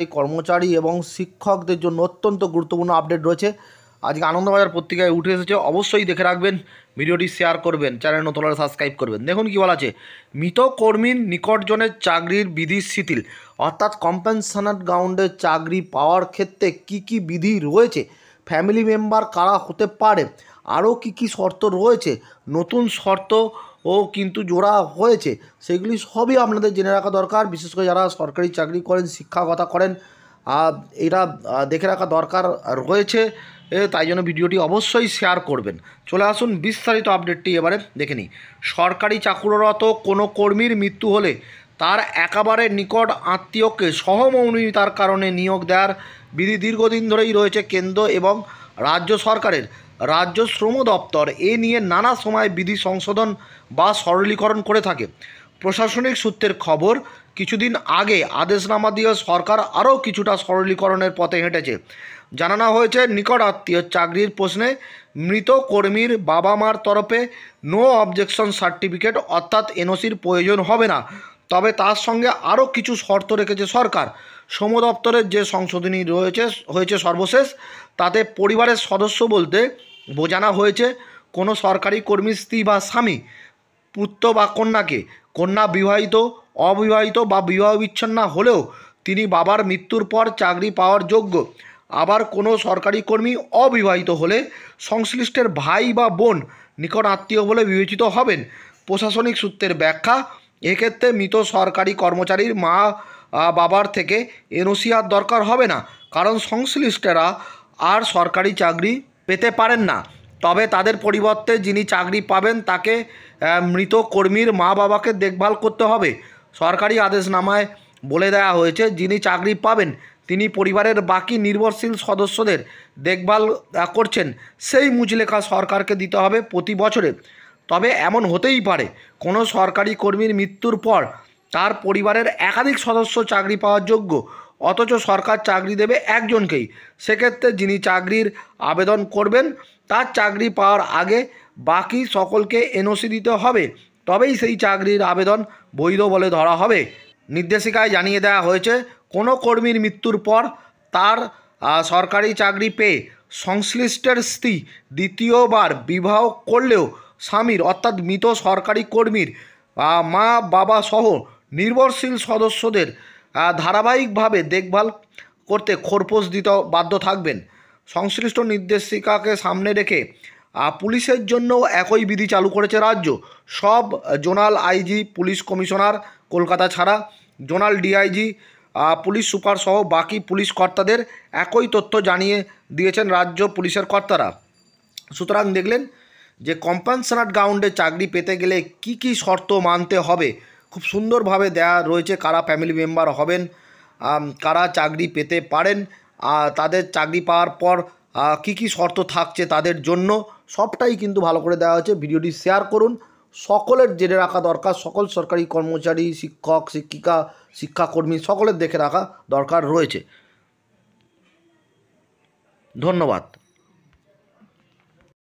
এই কর্মচারী এবং শিক্ষকদের জন্য অত্যন্ত গুরুত্বপূর্ণ আপডেট রয়েছে। আজকে আনন্দবাজার পত্রিকায় উঠে এসেছে, অবশ্যই দেখে রাখবেন, ভিডিওটি শেয়ার করবেন, চ্যানেল নতুন হলে সাবস্ক্রাইব করবেন। দেখুন কী বলা আছে, মৃত কর্মীর নিকটজনের চাকরির বিধি শিথিল, অর্থাৎ কম্পেনসেশন গ্রাউন্ডে চাকরি পাওয়ার ক্ষেত্রে কি কি বিধি রয়েছে, ফ্যামিলি মেম্বার কারা হতে পারে, আরও কি কি শর্ত রয়েছে, নতুন শর্ত ও কিন্তু জোড়া হয়েছে, সেগুলি সবই আপনাদের জেনে রাখা দরকার। বিশেষ করে যারা সরকারি চাকরি করেন, শিক্ষকতা করেন, এটা দেখে রাখা দরকার রয়েছে। তাই জন্য ভিডিওটি অবশ্যই শেয়ার করবেন। চলে আসুন বিস্তারিত আপডেটটি এবারে দেখে নিই। সরকারি চাকুরিরত কোনো কর্মীর মৃত্যু হলে তার একেবারে নিকট আত্মীয়কে সহমৌনিতার কারণে নিয়োগ দেওয়ার বিধি দীর্ঘদিন ধরেই রয়েছে কেন্দ্র এবং রাজ্য সরকারের। রাজ্য শ্রম দপ্তর এ নিয়ে নানা সময় বিধি সংশোধন বা সরলীকরণ করে থাকে। প্রশাসনিক সূত্রের খবর, কিছুদিন আগে আদেশনামা দিয়ে সরকার আরও কিছুটা সরলীকরণের পথে হেঁটেছে। জানানো হয়েছে, নিকট আত্মীয় চাকরির প্রশ্নে মৃত কর্মীর বাবা মার তরফে নো অবজেকশন সার্টিফিকেট অর্থাৎ এনওসির প্রয়োজন হবে না। তবে তার সঙ্গে আরও কিছু শর্ত রেখেছে সরকার। শ্রম দপ্তরের যে সংশোধনী হয়েছে সর্বশেষ, তাতে পরিবারের সদস্য বলতে বোঝানো হয়েছে কোনো সরকারি কর্মীর স্ত্রী বা স্বামী, পুত্র বা কন্যাকে, কন্যা বিবাহিত, অবিবাহিত বা বিবাহ বিচ্ছিন্ন হলেও তিনি বাবার মৃত্যুর পর চাকরি পাওয়ার যোগ্য। আবার কোনো সরকারি কর্মী অবিবাহিত হলে সংশ্লিষ্টের ভাই বা বোন নিকট আত্মীয় বলে বিবেচিত হবেন। প্রশাসনিক সূত্রের ব্যাখ্যা, এক্ষেত্রে মৃত সরকারি কর্মচারীর মা বাবার থেকে এনওসি আর দরকার হবে না, কারণ সংশ্লিষ্টরা আর সরকারি চাকরি পেতে পারেন না। তবে তাদের পরিবর্তে যিনি চাকরি পাবেন তাকে মৃত কর্মীর মা বাবাকে দেখভাল করতে হবে। সরকারি আদেশনামায় বলে দেওয়া হয়েছে, যিনি চাকরি পাবেন তিনি পরিবারের বাকি নির্ভরশীল সদস্যদের দেখভাল করছেন, সেই মুচলেখা সরকারকে দিতে হবে প্রতি বছরে। তবে এমন হতেই পারে কোনো সরকারি কর্মীর মৃত্যুর পর তার পরিবারের একাধিক সদস্য চাকরি পাওয়ার যোগ্য, অথচ সরকার চাকরি দেবে একজনকেই। সেক্ষেত্রে যিনি চাকরির আবেদন করবেন তার চাকরি পাওয়ার আগে বাকি সকলকে এনওসি দিতে হবে, তবেই সেই চাকরির আবেদন বৈধ বলে ধরা হবে। নির্দেশিকায় জানিয়ে দেওয়া হয়েছে, কোনো কর্মীর মৃত্যুর পর তার সরকারি চাকরি পেয়ে সংশ্লিষ্টের স্ত্রী দ্বিতীয়বার বিবাহ করলেও স্বামীর অর্থাৎ মৃত সরকারি কর্মীর মা বাবা সহ নির্ভরশীল সদস্যদের ধারাবাহিকভাবে দেখভাল করতে খোরপোশ দিতে বাধ্য থাকবেন। সংশ্লিষ্ট নির্দেশিকাকে সামনে রেখে পুলিশের জন্যও একই বিধি চালু করেছে রাজ্য। সব zonal IG, police commissioner Kolkata ছাড়া জোনাল ডিআইজি, পুলিশ সুপার সহ বাকি পুলিশ কর্তাদের একই তথ্য জানিয়ে দিয়েছেন রাজ্য পুলিশের কর্তারা। সুতরাং দেখলেন যে কম্পেনসেশন গ্রাউন্ডে চাকরি পেতে গেলে কি কি শর্ত মানতে হবে, খুব সুন্দরভাবে দেয়া রয়েছে। কারা ফ্যামিলি মেম্বার হবেন, কারা চাকরি পেতে পারেন, তাদের চাকরি পাওয়ার পর কি কি শর্ত থাকছে তাদের জন্য, সবটাই কিন্তু ভালো করে দেওয়া হয়েছে। ভিডিওটি শেয়ার করুন, সকলের জেনে রাখা দরকার। সকল সরকারি কর্মচারী, শিক্ষক, শিক্ষিকা, শিক্ষাকর্মী সকলের দেখে রাখা দরকার রয়েছে। ধন্যবাদ।